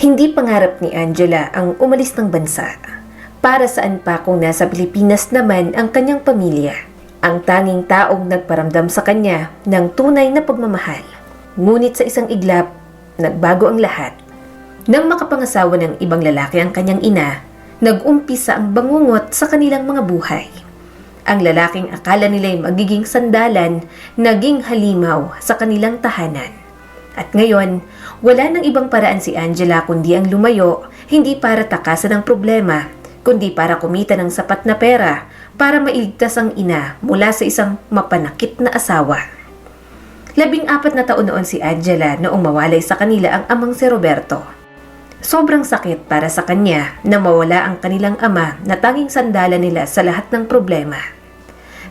Hindi pangarap ni Angela ang umalis ng bansa. Para saan pa kung nasa Pilipinas naman ang kanyang pamilya? Ang tanging taong nagparamdam sa kanya ng tunay na pagmamahal. Ngunit sa isang iglap, nagbago ang lahat. Nang makapangasawa ng ibang lalaki ang kanyang ina, nag-umpisa ang bangungot sa kanilang mga buhay. Ang lalaking akala nila'y magiging sandalan, naging halimaw sa kanilang tahanan. At ngayon, wala nang ibang paraan si Angela kundi ang lumayo, hindi para takasan ang problema, kundi para kumita ng sapat na pera para mailigtas ang ina mula sa isang mapanakit na asawa. 14 na taon noon si Angela noong mawalay sa kanila ang amang si Roberto. Sobrang sakit para sa kanya na mawala ang kanilang ama na tanging sandalan nila sa lahat ng problema.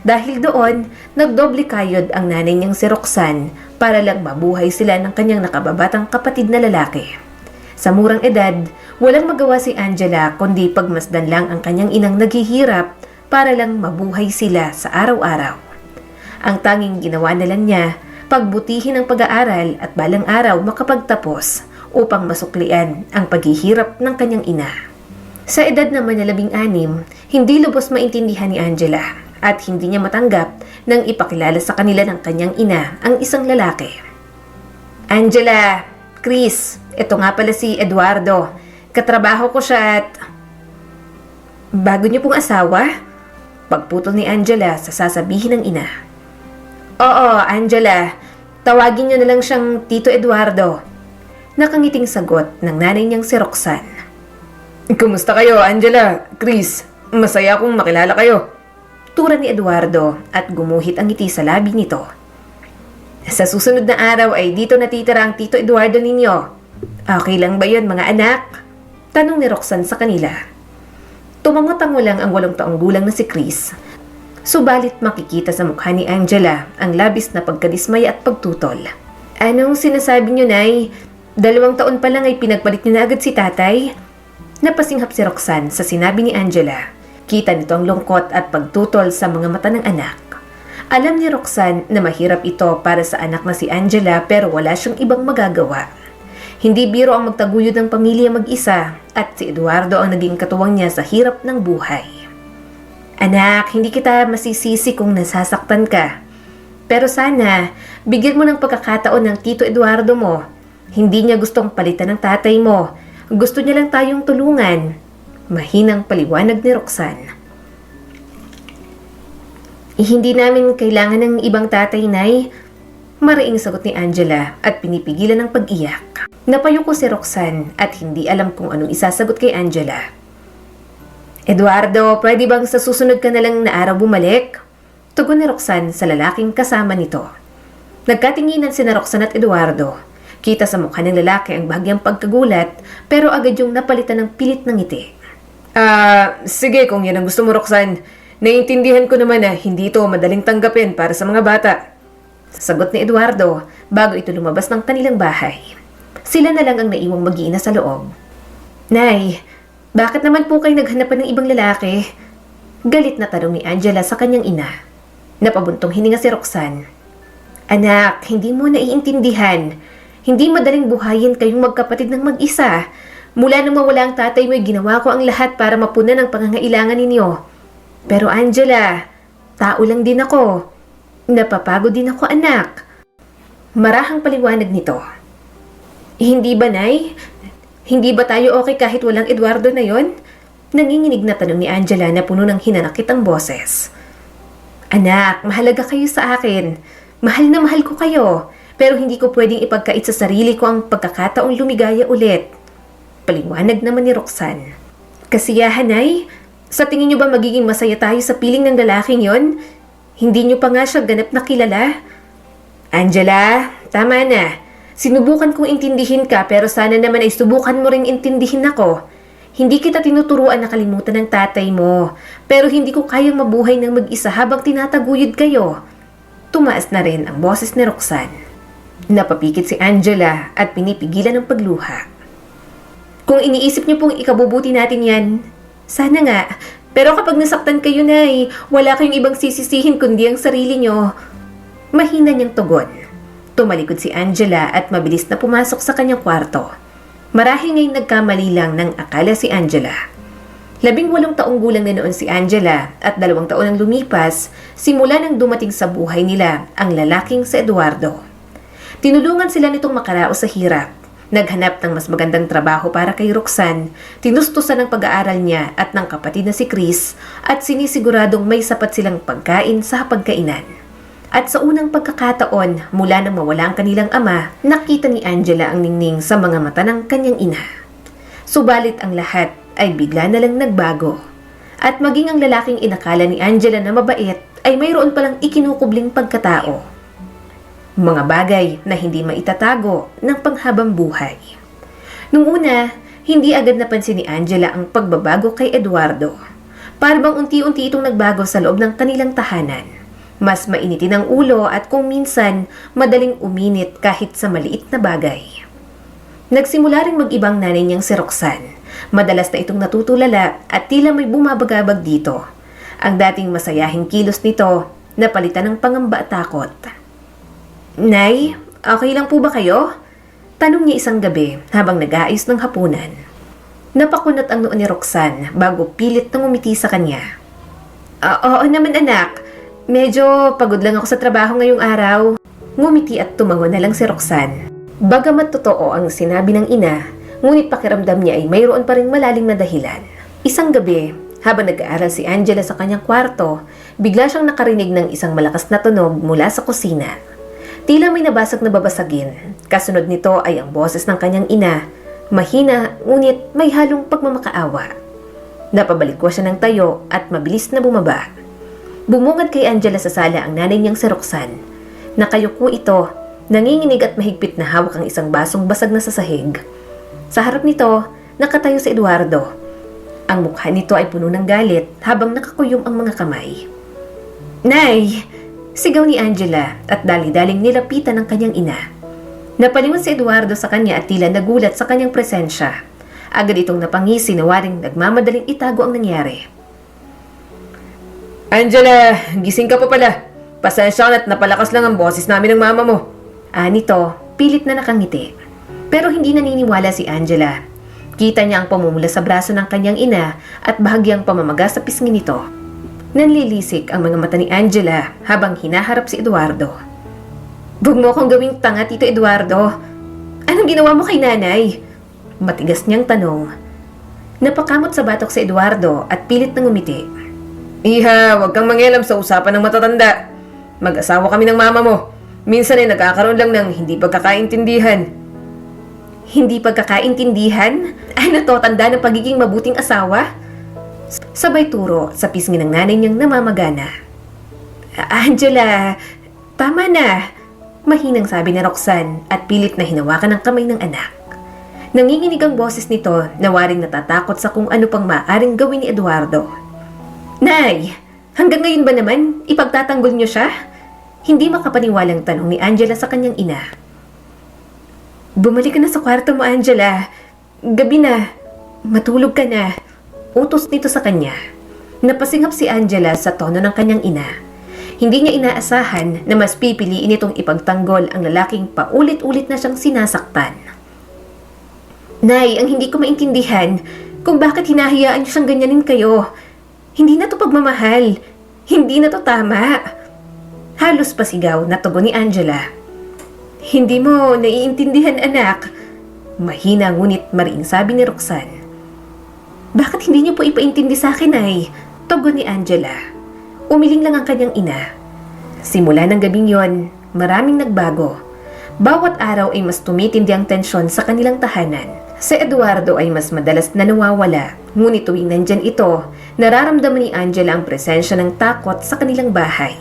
Dahil doon, nagdoble kayod ang nanay niyang si Roxanne para lang mabuhay sila ng kanyang nakababatang kapatid na lalaki. Sa murang edad, walang magawa si Angela kundi pagmasdan lang ang kanyang inang naghihirap para lang mabuhay sila sa araw-araw. Ang tanging ginawa na lang niya, pagbutihin ang pag-aaral at balang araw makapagtapos upang masuklian ang paghihirap ng kanyang ina. Sa edad naman na 16, hindi lubos maintindihan ni Angela at hindi niya matanggap nang ipakilala sa kanila ng kanyang ina ang isang lalaki. Angela, Chris, ito nga pala si Eduardo. Katrabaho ko siya at... Bago niyo pong asawa? Pagputol ni Angela sa sasabihin ng ina. Oo, Angela. Tawagin niyo na lang siyang Tito Eduardo. Nakangiting sagot ng nanay niyang si Roxanne. Kumusta kayo, Angela? Chris, masaya akong makilala kayo. Tura ni Eduardo at gumuhit ang ngiti sa labi nito. Sa susunod na araw ay dito natitira ang Tito Eduardo ninyo. Okay lang ba yun, mga anak? Tanong ni Roxanne sa kanila. Tumango-tango lang ang 8 taong gulang na si Chris. Subalit makikita sa mukha ni Angela ang labis na pagkadismay at pagtutol. Anong sinasabi niyo, Nay? 2 taon pa lang ay pinagpalit niyo na agad si tatay? Napasinghap si Roxanne sa sinabi ni Angela. Kita nito ang lungkot at pagtutol sa mga mata ng anak. Alam ni Roxanne na mahirap ito para sa anak na si Angela pero wala siyang ibang magagawa. Hindi biro ang magtaguyod ng pamilya mag-isa at si Eduardo ang naging katuwang niya sa hirap ng buhay. Anak, hindi kita masisisi kung nasasaktan ka. Pero sana, bigyan mo ng pagkakataon ng Tito Eduardo mo. Hindi niya gustong palitan ng tatay mo. Gusto niya lang tayong tulungan. Mahinang paliwanag ni Roxanne. Hindi namin kailangan ng ibang tatay, Nay. Mariing sagot ni Angela at pinipigilan ng pag-iyak. Napayuko si Roxanne at hindi alam kung anong isasagot kay Angela. Eduardo, pwede bang sa susunod ka na lang na araw bumalik? Tugon ni Roxanne sa lalaking kasama nito. Nagkatinginan sina Roxanne at Eduardo. Kita sa mukha ng lalaki ang bahagyang pagkagulat pero agad yung napalitan ng pilit ng ngiti. Sige kung yan ang gusto mo, Roxanne. Naiintindihan ko naman na hindi ito madaling tanggapin para sa mga bata. Sagot ni Eduardo bago ito lumabas ng kanilang bahay. Sila na lang ang naiwang mag-iina sa loob. Nay, bakit naman po kayo naghanapan ng ibang lalaki? Galit na tanong ni Angela sa kanyang ina. Napabuntong hininga si Roxanne. Anak, hindi mo naiintindihan. Hindi madaling buhayin kayong magkapatid ng mag-isa. Mula nang mawala ang tatay mo, ginawa ko ang lahat para mapunan ang pangangailangan ninyo. Pero Angela, tao lang din ako. Napapagod din ako, anak. Marahang paliwanag nito. Hindi ba, Nay? Hindi ba tayo okay kahit walang Eduardo na yon? Nanginginig na tanong ni Angela na puno ng hinanakit ang boses. Anak, mahalaga kayo sa akin. Mahal na mahal ko kayo. Pero hindi ko pwedeng ipagkait sa sarili ko ang pagkakataong lumigaya ulit. Paliwanag naman ni Roxanne. Kasiyahan, Nay? Sa tingin niyo ba magiging masaya tayo sa piling ng lalaking yon? Hindi niyo pa nga siya ganap na kilala? Angela, tama na. Sinubukan kong intindihin ka pero sana naman ay subukan mo ring intindihin ako. Hindi kita tinuturuan na kalimutan ng tatay mo. Pero hindi ko kayang mabuhay ng mag-isa habang tinataguyod kayo. Tumaas na rin ang boses ni Roxanne. Napapikit si Angela at pinipigilan ng pagluha. Kung iniisip niyo pong ikabubuti natin yan, sana nga. Pero kapag nasaktan kayo, Nay, wala kayong ibang sisisihin kundi ang sarili niyo. Mahina niyang tugon. Tumalikod si Angela at mabilis na pumasok sa kanyang kwarto. Marahil ngayong nagkamali lang ng akala si Angela. 18 taong gulang na noon si Angela at 2 taon ang lumipas simula nang dumating sa buhay nila ang lalaking si Eduardo. Tinulungan sila nitong makaraos sa hirap. Naghanap ng mas magandang trabaho para kay Roxanne, tinustusan ng pag-aaral niya at ng kapatid na si Chris at sinisiguradong may sapat silang pagkain sa hapagkainan. At sa unang pagkakataon mula nang mawala ang kanilang ama, nakita ni Angela ang ningning sa mga mata ng kanyang ina. Subalit ang lahat ay bigla na lang nagbago. At maging ang lalaking inakala ni Angela na mabait ay mayroon palang ikinukubling pagkatao. Mga bagay na hindi maitatago ng panghabang buhay. Nung una, hindi agad napansin ni Angela ang pagbabago kay Eduardo. Parang unti-unti itong nagbago sa loob ng kanilang tahanan. Mas mainitin ang ulo at kung minsan, madaling uminit kahit sa maliit na bagay. Nagsimula ring mag-ibang nanay niyang si Roxanne. Madalas na itong natutulala at tila may bumabagabag dito. Ang dating masayahing kilos nito, napalitan ng pangamba at takot. Nay, okay lang po ba kayo? Tanong niya isang gabi habang nag-aayos ng hapunan. Napakunot ang noo ni Roxanne bago pilit na ngumiti sa kanya. Oo naman anak, medyo pagod lang ako sa trabaho ngayong araw. Ngumiti at tumango na lang si Roxanne. Bagamat totoo ang sinabi ng ina, ngunit pakiramdam niya ay mayroon pa ring malalim na dahilan. Isang gabi, habang nag-aaral si Angela sa kanyang kwarto, bigla siyang nakarinig ng isang malakas na tunog mula sa kusina. Tila may nabasag na babasagin. Kasunod nito ay ang boses ng kanyang ina. Mahina, ngunit may halong pagmamakaawa. Napabalikwa siya ng tayo at mabilis na bumaba. Bumungad kay Angela sa sala ang nanay niyang si Roxanne. Nakayuko ito, nanginginig at mahigpit na hawak ang isang basong basag na sa sahig. Sa harap nito, nakatayo si Eduardo. Ang mukha nito ay puno ng galit habang nakakuyom ang mga kamay. Nay! Sigaw ni Angela at dali-daling nilapitan ng kanyang ina. Napalingon si Eduardo sa kanya at tila nagulat sa kanyang presensya. Agad itong napangisi na waring nagmamadaling itago ang nangyari. Angela, gising ka pa pala. Pasensya ka at napalakas lang ang boses namin ng mama mo. Nito, pilit na nakangiti. Pero hindi naniniwala si Angela. Kita niya ang pamumula sa braso ng kanyang ina at bahagyang pamamaga sa pisngi nito. Nanlilisik ang mga mata ni Angela habang hinaharap si Eduardo. Huwag mo akong gawing tanga, Tito Eduardo. Anong ginawa mo kay nanay? Matigas niyang tanong. Napakamot sa batok si Eduardo at pilit na ngumiti. Iha, huwag kang mangialam sa usapan ng matatanda. Mag-asawa kami ng mama mo. Minsan ay nagkakaroon lang ng hindi pagkakaintindihan. Hindi pagkakaintindihan? Ano to, tanda ng pagiging mabuting asawa? Sabay turo sa pisngi ng nanay niyang namamagana. Angela, tama na. Mahinang sabi ni Roxanne at pilit na hinawakan ang kamay ng anak. Nanginginig ang boses nito na waring natatakot sa kung ano pang maaaring gawin ni Eduardo. Nay, hanggang ngayon ba naman ipagtatanggol niyo siya? Hindi makapaniwalang tanong ni Angela sa kanyang ina. Bumalik ka na sa kwarto mo, Angela. Gabi na. Matulog ka na. Utos nito sa kanya. Napasingap si Angela sa tono ng kanyang ina. Hindi niya inaasahan na mas pipiliin itong ipagtanggol ang lalaking paulit-ulit na siyang sinasaktan. Nay, ang hindi ko maintindihan kung bakit hinahayaan niyo siyang ganyanin kayo. Hindi na to pagmamahal. Hindi na to tama. Halos pasigaw na tugon ni Angela. Hindi mo naiintindihan, anak. Mahina ngunit mariing sabi ni Roxanne. Bakit hindi niyo po ipaintindi sa akin, ay? Tugon ni Angela. Umiling lang ang kanyang ina. Simula ng gabing yon, maraming nagbago. Bawat araw ay mas tumitindi ang tensyon sa kanilang tahanan. Si Eduardo ay mas madalas na nawawala, ngunit tuwing nandyan ito, nararamdaman ni Angela ang presensya ng takot sa kanilang bahay.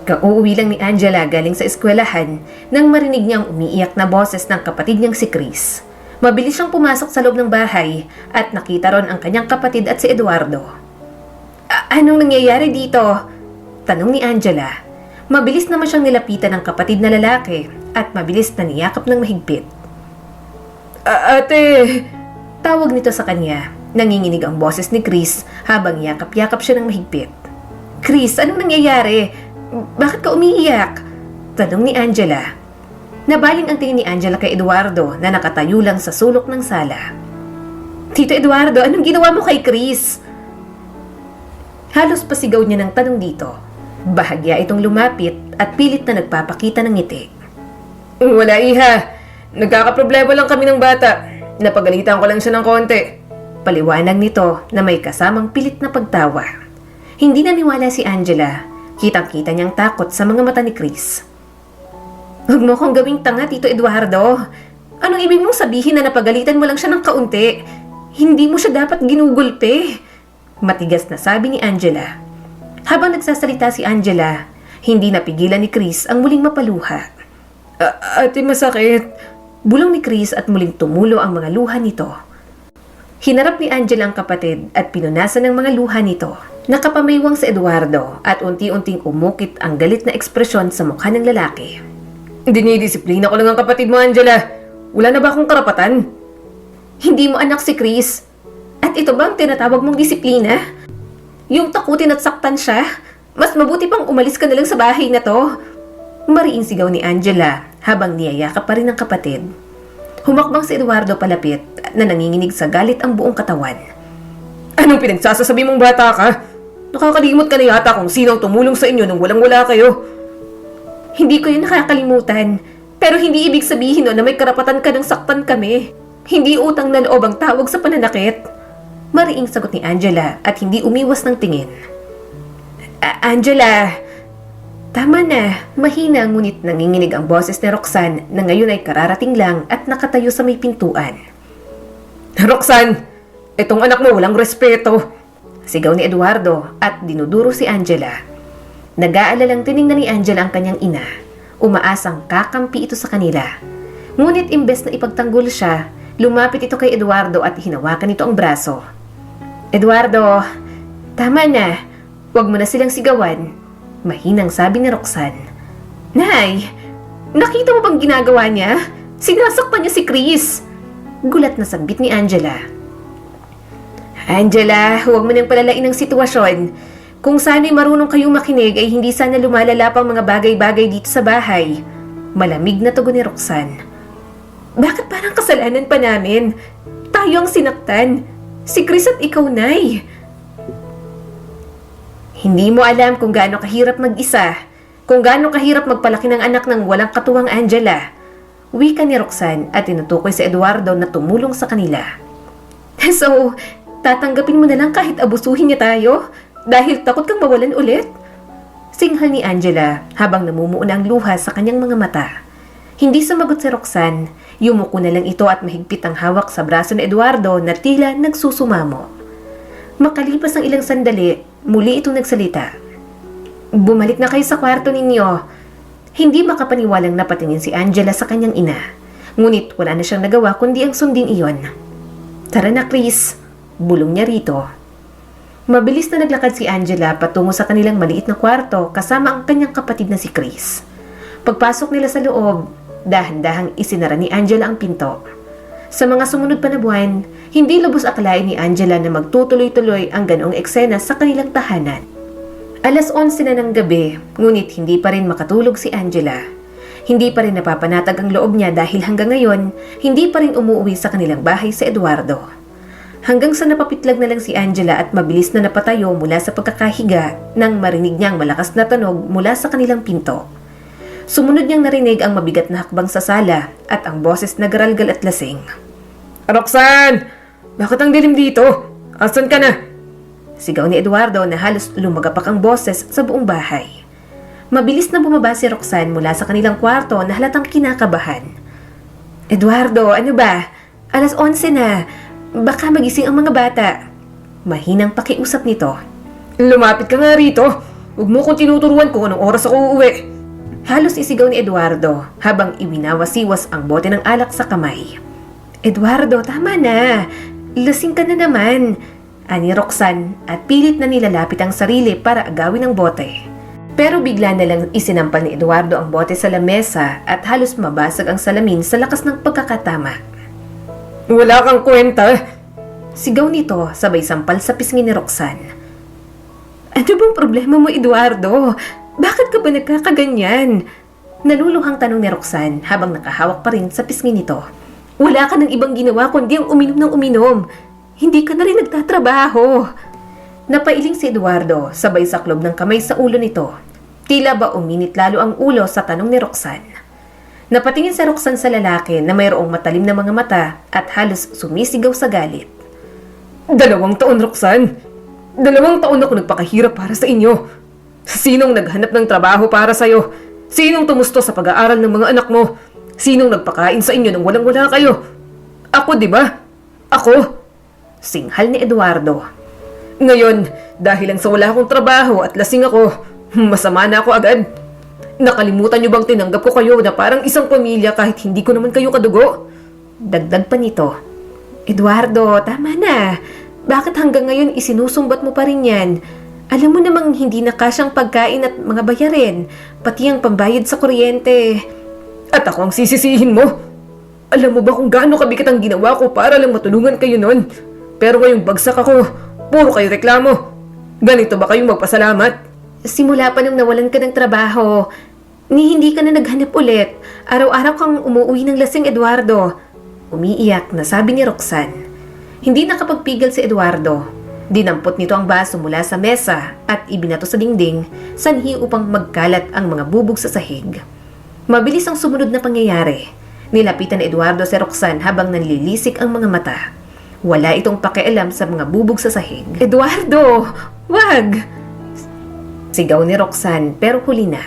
Kauuwi lang ni Angela galing sa eskwelahan nang marinig niyang umiiyak na boses ng kapatid niyang si Chris. Mabilis siyang pumasok sa loob ng bahay at nakita ron ang kanyang kapatid at si Eduardo. Anong nangyayari dito? Tanong ni Angela. Mabilis naman siyang nilapitan ng kapatid na lalaki at mabilis na niyakap ng mahigpit. Ate! Tawag nito sa kanya. Nanginginig ang boses ni Chris habang yakap-yakap siya ng mahigpit. Chris, anong nangyayari? Bakit ka umiiyak? Tanong ni Angela. Nabaling ang tingin ni Angela kay Eduardo na nakatayo lang sa sulok ng sala. Tito Eduardo, anong ginawa mo kay Chris? Halos pasigaw niya ng tanong dito. Bahagya itong lumapit at pilit na nagpapakita ng ngiti. Wala, iha. Nagkakaproblema lang kami ng bata. Napagalitan ko lang siya ng konti. Paliwanag nito na may kasamang pilit na pagtawa. Hindi naniwala si Angela. Kitang-kita niyang takot sa mga mata ni Chris. Huwag mo kong gawing tanga, Tito Eduardo. Anong ibig mong sabihin na napagalitan mo lang siya ng kaunti? Hindi mo siya dapat ginugulpe. Matigas na sabi ni Angela. Habang nagsasalita si Angela, hindi napigilan ni Chris ang muling mapaluha. Ate, masakit. Bulong ni Chris at muling tumulo ang mga luha nito. Hinarap ni Angela ang kapatid at pinunasan ng mga luha nito. Nakapamaywang si Eduardo at unti-unting umukit ang galit na ekspresyon sa mukha ng lalaki. Dinidisiplina ko lang ang kapatid mo, Angela. Wala na ba akong karapatan? Hindi mo anak si Chris. At ito ba ang tinatawag mong disiplina? Yung takutin at saktan siya? Mas mabuti pang umalis ka na lang sa bahay na to. Mariing sigaw ni Angela habang niyayakap pa rin ang kapatid. Humakbang si Eduardo palapit na nanginginig sa galit ang buong katawan. Anong pinagsasasabi mong bata ka? Nakakalimot ka na yata kung sino ang tumulong sa inyo nung walang-wala kayo. Hindi ko yun nakakalimutan. Pero hindi ibig sabihin na may karapatan ka ng saktan kami. Hindi utang na loob ang tawag sa pananakit. Mariing sagot ni Angela at hindi umiwas ng tingin. Angela, tama na. Mahina ngunit nanginginig ang boses ni Roxanne na ngayon ay kararating lang at nakatayo sa may pintuan. Roxanne, itong anak mo walang respeto. Sigaw ni Eduardo at dinuduro si Angela. Nag-aalalang tiningnan ni Angela ang kanyang ina. Umaasang kakampi ito sa kanila. Ngunit imbes na ipagtanggol siya, lumapit ito kay Eduardo at hinawakan nito ang braso. Eduardo, tama na. Huwag mo na silang sigawan. Mahinang sabi ni Roxanne. Nay, nakita mo bang ginagawa niya? Sinasaktan niya si Chris. Gulat na sagbit ni Angela. Angela, huwag mo nang palalain ang sitwasyon. Kung sana'y marunong kayong makinig ay hindi sana lumalala pang mga bagay-bagay dito sa bahay. Malamig na tugon ni Roxanne. Bakit parang kasalanan pa namin? Tayo ang sinaktan. Si Chris at ikaw, Nay. Hindi mo alam kung gaano kahirap mag-isa. Kung gaano kahirap magpalaki ng anak ng walang katuwang, Angela. Wika ni Roxanne at tinutukoy si Eduardo na tumulong sa kanila. So, tatanggapin mo na lang kahit abusuhin niya tayo? Dahil takot kang mawalan ulit? Singhal ni Angela habang namumuo na ang luha sa kanyang mga mata. Hindi sumagot si Roxanne. Yumuko na lang ito at mahigpit ang hawak sa braso ni Eduardo na tila nagsusumamo. Makalipas ang ilang sandali, muli itong nagsalita. Bumalik na kayo sa kwarto ninyo. Hindi makapaniwalang napatingin si Angela sa kanyang ina. Ngunit wala na siyang nagawa kundi ang sundin iyon. Tara na, Chris. Bulong niya rito. Mabilis na naglakad si Angela patungo sa kanilang maliit na kwarto kasama ang kanyang kapatid na si Chris. Pagpasok nila sa loob, dahan-dahang isinara ni Angela ang pinto. Sa mga sumunod pa na buwan, hindi lubos akalain ni Angela na magtutuloy-tuloy ang ganoong eksena sa kanilang tahanan. 11:00 na ng gabi, ngunit hindi pa rin makatulog si Angela. Hindi pa rin napapanatag ang loob niya dahil hanggang ngayon, hindi pa rin umuwi sa kanilang bahay si Eduardo. Hanggang sa napapitlag na lang si Angela at mabilis na napatayo mula sa pagkakahiga nang marinig niyang malakas na tunog mula sa kanilang pinto. Sumunod niyang narinig ang mabigat na hakbang sa sala at ang boses na garalgal at lasing. Roxanne! Bakit ang dilim dito? Asan ka na? Sigaw ni Eduardo na halos lumagapak ang boses sa buong bahay. Mabilis na bumaba si Roxanne mula sa kanilang kwarto na halatang kinakabahan. Eduardo, ano ba? 11:00 na. Baka magising ang mga bata. Mahinang pakiusap nito. Lumapit ka nga rito. Huwag mo kong tinuturuan kung anong oras ako uuwi. Halos isigaw ni Eduardo habang iwinawasiwas ang bote ng alak sa kamay. Eduardo, tama na. Lasing ka na naman. Ani Roxanne at pilit na nilalapit ang sarili para agawin ang bote. Pero bigla na lang isinampal ni Eduardo ang bote sa lamesa at halos mabasag ang salamin sa lakas ng pagkakatama. Wala kang kwenta. Sigaw nito sabay sampal sa pisngi ni Roxanne. Ano bang problema mo, Eduardo? Bakit ka ba nagkakaganyan? Naluluhang tanong ni Roxanne habang nakahawak pa rin sa pisngi nito. Wala ka ng ibang ginawa kundi ang uminom ng uminom. Hindi ka na rin nagtatrabaho. Napailing si Eduardo sabay saklob ng kamay sa ulo nito. Tila ba uminit lalo ang ulo sa tanong ni Roxanne. Napatingin si Roxanne sa lalaki na mayroong matalim na mga mata at halos sumisigaw sa galit. 2 taon, Roxanne. 2 taon ako nagpakahirap para sa inyo. Sinong naghanap ng trabaho para sa'yo? Sinong tumusto sa pag-aaral ng mga anak mo? Sinong nagpakain sa inyo nang walang-wala kayo? Ako, di ba? Ako? Singhal ni Eduardo. Ngayon, dahil lang sa wala akong trabaho at lasing ako, masama na ako agad. Nakalimutan niyo bang tinanggap ko kayo na parang isang pamilya kahit hindi ko naman kayo kadugo? Dagdag pa nito. Eduardo, tama na. Bakit hanggang ngayon isinusumbat mo pa rin yan? Alam mo namang hindi na kasyang pagkain at mga bayarin, pati ang pambayad sa kuryente. At ako ang sisisihin mo? Alam mo ba kung gaano kabigat ang ginawa ko para lang matulungan kayo nun? Pero ngayong bagsak ako, puro kayo reklamo. Ganito ba kayong magpasalamat? Simula pa nung nawalan ka ng trabaho, ni hindi ka na naghanap ulit. Araw-araw kang umuwi ng lasing, Eduardo. Umiiyak na sabi ni Roxanne. Hindi nakapagpigil si Eduardo. Dinampot nito ang baso mula sa mesa at ibinato sa dingding, sanhi upang magkalat ang mga bubog sa sahig. Mabilis ang sumunod na pangyayari. Nilapitan ni Eduardo si Roxanne habang nanlilisik ang mga mata. Wala itong pakialam sa mga bubog sa sahig. Eduardo! Wag! Sigaw ni Roxanne pero huli na.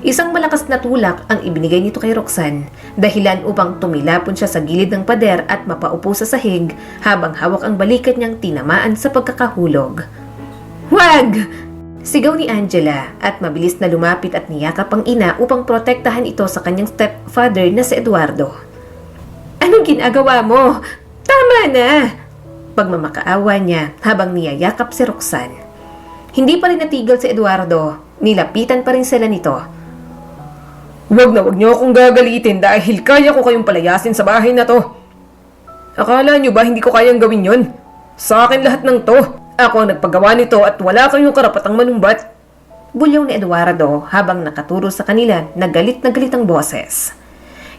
Isang malakas na tulak ang ibinigay nito kay Roxanne, dahilan upang tumilapon siya sa gilid ng pader at mapaupo sa sahig habang hawak ang balikat niyang tinamaan sa pagkakahulog. Wag! Sigaw ni Angela at mabilis na lumapit at niyakap ang ina upang protektahan ito sa kanyang stepfather na si Eduardo. Anong ginagawa mo? Tama na! Pagmamakaawa niya habang niyayakap si Roxanne. Hindi pa rin natigil si Eduardo, nilapitan pa rin sila nito. Wag niyo akong gagalitin dahil kaya ko kayong palayasin sa bahay na to. Akala niyo ba hindi ko kayang gawin yon? Sa akin lahat ng to. Ako ang nagpagawa nito at wala kayong karapatang manumbat. Bulyaw ni Eduardo habang nakaturo sa kanila na galit ang boses.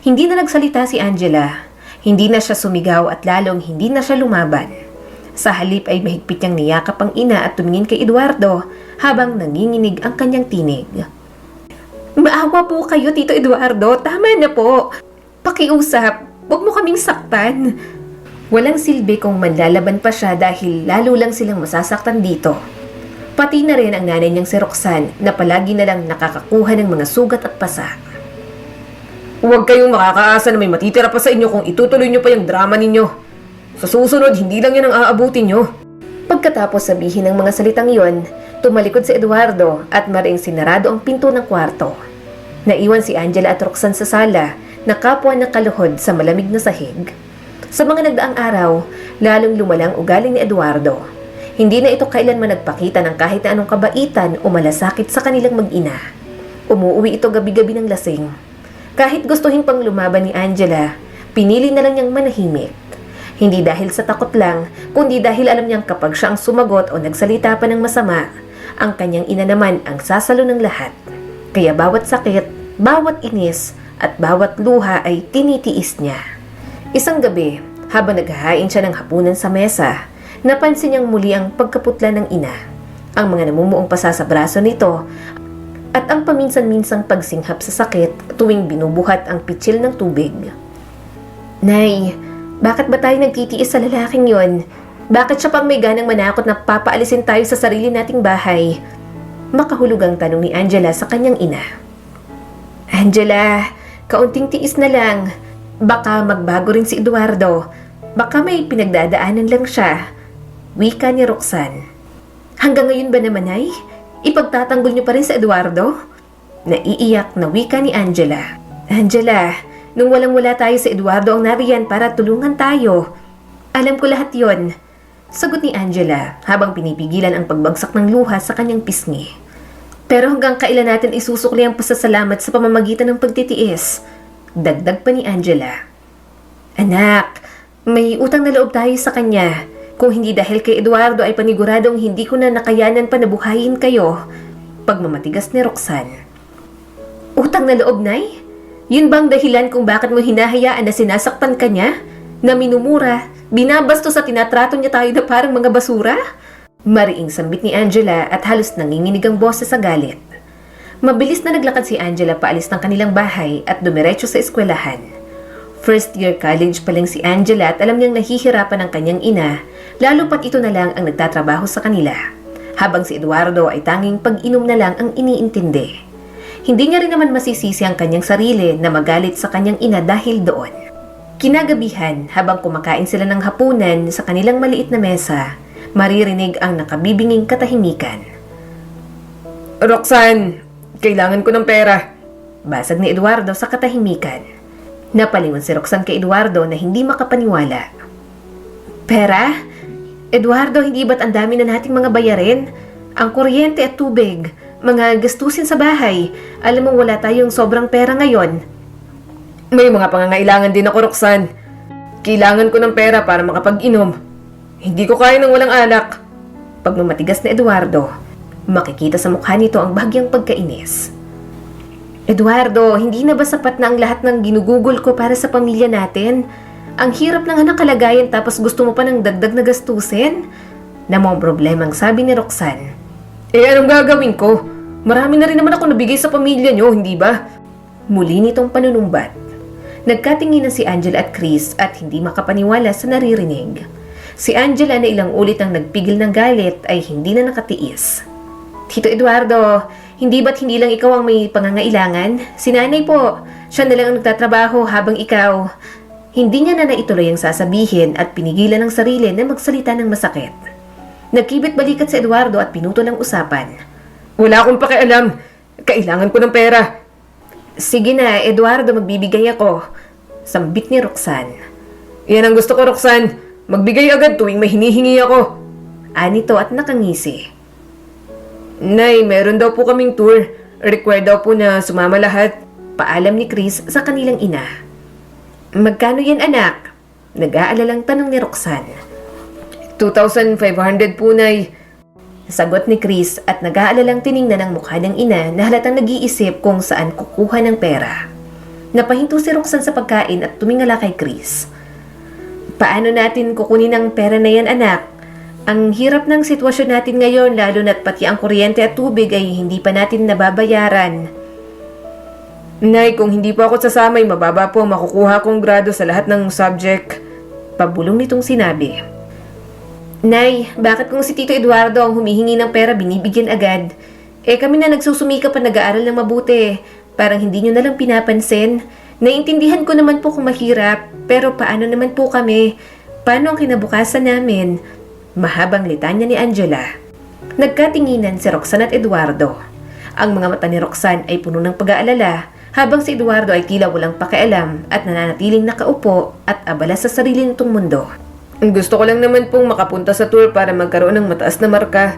Hindi na nagsalita si Angela. Hindi na siya sumigaw at lalong hindi na siya lumaban. Sa halip ay mahigpit niyang niyakap ang ina at tumingin kay Eduardo habang nanginginig ang kanyang tinig. Maawa po kayo, Tito Eduardo. Tama na po. Pakiusap, huwag mo kaming saktan. Walang silbi kung manlalaban pa siya dahil lalo lang silang masasaktan dito. Pati na rin ang nanay niyang si Roxanne na palagi na lang nakakakuha ng mga sugat at pasa. Huwag kayong makakaasa na may matitira pa sa inyo kung itutuloy niyo pa yung drama ninyo. Sa susunod, hindi lang yan ang aabutin niyo. Pagkatapos sabihin ng mga salitang yon, tumalikod si Eduardo at maring sinarado ang pinto ng kwarto. Naiwan si Angela at Roxanne sa sala na kapwa na kaluhod sa malamig na sahig. Sa mga nagdaang araw, lalong lumalang ugali ni Eduardo. Hindi na ito kailanman nagpakita ng kahit na anong kabaitan o malasakit sa kanilang mag-ina. Umuwi ito gabi-gabi ng lasing. Kahit gustuhin pang lumaban ni Angela, pinili na lang niyang manahimik. Hindi dahil sa takot lang, kundi dahil alam niyang kapag siya ang sumagot o nagsalita pa ng masama, ang kanyang ina naman ang sasalo ng lahat. Kaya bawat sakit, bawat inis, at bawat luha ay tinitiis niya. Isang gabi, habang naghahain siya ng hapunan sa mesa, napansin niyang muli ang pagkaputla ng ina, ang mga namumuong pasa sa braso nito, at ang paminsan-minsang pagsinghap sa sakit tuwing binubuhat ang pitsil ng tubig. Nay, bakit ba tayo nagtitiis sa lalaking yon? Bakit siya pang may ganang manakot na papaalisin tayo sa sarili nating bahay? Makahulugang tanong ni Angela sa kanyang ina. Angela, kaunting tiis na lang. Baka magbago rin si Eduardo. Baka may pinagdadaanan lang siya. Wika ni Roxanne. Hanggang ngayon ba naman ay? Ipagtatanggol niyo pa rin sa Eduardo? Naiiyak na wika ni Angela. Angela, nung walang-wala tayo sa Eduardo ang nariyan para tulungan tayo. Alam ko lahat yon. Sagot ni Angela habang pinipigilan ang pagbagsak ng luha sa kanyang pisngi. Pero hanggang kailan natin isusukli ang pasasalamat sa pamamagitan ng pagtitiis? Dagdag pa ni Angela. Anak, may utang na loob tayo sa kanya. Kung hindi dahil kay Eduardo ay paniguradong hindi ko na nakayanan pa na buhayin kayo. Pagmamatigas ni Roxanne. Utang na loob, Nay? Yun bang dahilan kung bakit mo hinahayaan na sinasaktan ka niya? Na minumura, binabastos at tinatrato niya tayo na parang mga basura? Mariing sambit ni Angela at halos nanginginig ang boses sa galit. Mabilis na naglakad si Angela paalis ng kanilang bahay at dumiretso sa eskwelahan. First year college pa lang si Angela at alam niyang nahihirapan ang kanyang ina, lalo pat ito na lang ang nagtatrabaho sa kanila. Habang si Eduardo ay tanging pag-inom na lang ang iniintindi. Hindi niya rin naman masisisi ang kanyang sarili na magalit sa kanyang ina dahil doon. Kinagabihan, habang kumakain sila ng hapunan sa kanilang maliit na mesa, maririnig ang nakabibinging katahimikan. "Roxanne, kailangan ko ng pera." Basag ni Eduardo sa katahimikan. Napalingon si Roxanne kay Eduardo na hindi makapaniwala. "Pera? Eduardo, hindi ba't ang dami na nating mga bayarin? Ang kuryente at tubig, mga gastusin sa bahay. Alam mo wala tayong sobrang pera ngayon." "May mga pangangailangan din ako, Roxanne. Kailangan ko ng pera para makapag-inom. Hindi ko kaya ng walang alak." Pagmamatigas na Eduardo, makikita sa mukha nito ang bahagyang pagkainis. "Eduardo, hindi na ba sapat na ang lahat ng ginugugol ko para sa pamilya natin? Ang hirap ng anak kalagayan tapos gusto mo pa ng dagdag na gastusin?" Namang problemang sabi ni Roxanne. "Anong gagawin ko? Marami na rin naman ako nabigay sa pamilya nyo, hindi ba?" Muli nitong panunumbat. Nagkatinginan si Angela at Chris at hindi makapaniwala sa naririnig. Si Angela na ilang ulit ang nagpigil ng galit ay hindi na nakatiis. "Tito Eduardo, hindi ba't hindi lang ikaw ang may pangangailangan? Si nanay po, siya na lang ang nagtatrabaho habang ikaw..." Hindi niya na naituloy ang sasabihin at pinigilan ng sarili na magsalita ng masakit. Nagkibit balikat si Eduardo at pinutol ang usapan. "Wala akong pakialam. Kailangan ko ng pera." "Sige na, Eduardo, magbibigay ako." Sambit ni Roxanne. "Yan ang gusto ko, Roxanne. Magbigay agad tuwing may hinihingi ako." Anito at nakangisi. "Nay, meron daw po kaming tour. Required daw po na sumama lahat." Paalam ni Chris sa kanilang ina. "Magkano yan, anak?" Nag-aalalang tanong ni Roxanne. 2,500 po, Nay." Sagot ni Chris at nag-aalalang tiningnan ang mukha ng ina na halatang nag-iisip kung saan kukuha ng pera. Napahinto si Roxanne sa pagkain at tumingala kay Chris. "Paano natin kukunin ang pera na yan, anak? Ang hirap ng sitwasyon natin ngayon lalo na't pati ang kuryente at tubig ay hindi pa natin nababayaran." "Nay, kung hindi po ako sasama ay mababa po makukuha kong grado sa lahat ng subject." Pabulong nitong sinabi. "Nay, bakit kung si Tito Eduardo ang humihingi ng pera binibigyan agad? Kami na nagsusumika pa nag-aaral ng mabuti. Parang hindi nyo na lang pinapansin. Naiintindihan ko naman po kung mahirap, pero paano naman po kami? Paano ang kinabukasan namin?" Mahabang litanya ni Angela. Nagkatinginan si Roxanne at Eduardo. Ang mga mata ni Roxanne ay puno ng pag-aalala, habang si Eduardo ay tila walang pakialam at nananatiling nakaupo at abala sa sarili nitong mundo. "Gusto ko lang naman pong makapunta sa tour para magkaroon ng mataas na marka."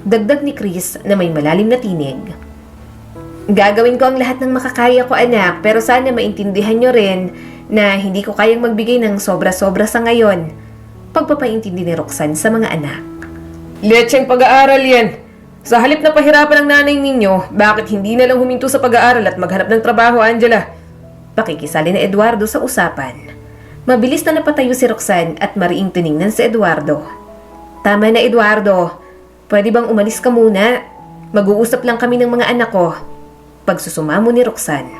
Dagdag ni Chris na may malalim na tinig. "Gagawin ko ang lahat ng makakaya ko, anak, pero sana maintindihan nyo rin na hindi ko kayang magbigay ng sobra-sobra sa ngayon." Pagpapaintindi ni Roxanne sa mga anak. "Lecheng pag-aaral yan. Sa halip na pahirapan ang nanay ninyo, bakit hindi na lang huminto sa pag-aaral at maghanap ng trabaho, Angela?" Pakikisali na Eduardo sa usapan. Mabilis na napatayo si Roxanne at mariing tiningnan si Eduardo. "Tama na, Eduardo. Pwede bang umalis ka muna? Mag-uusap lang kami ng mga anak ko." Pagsusumamo ni Roxanne.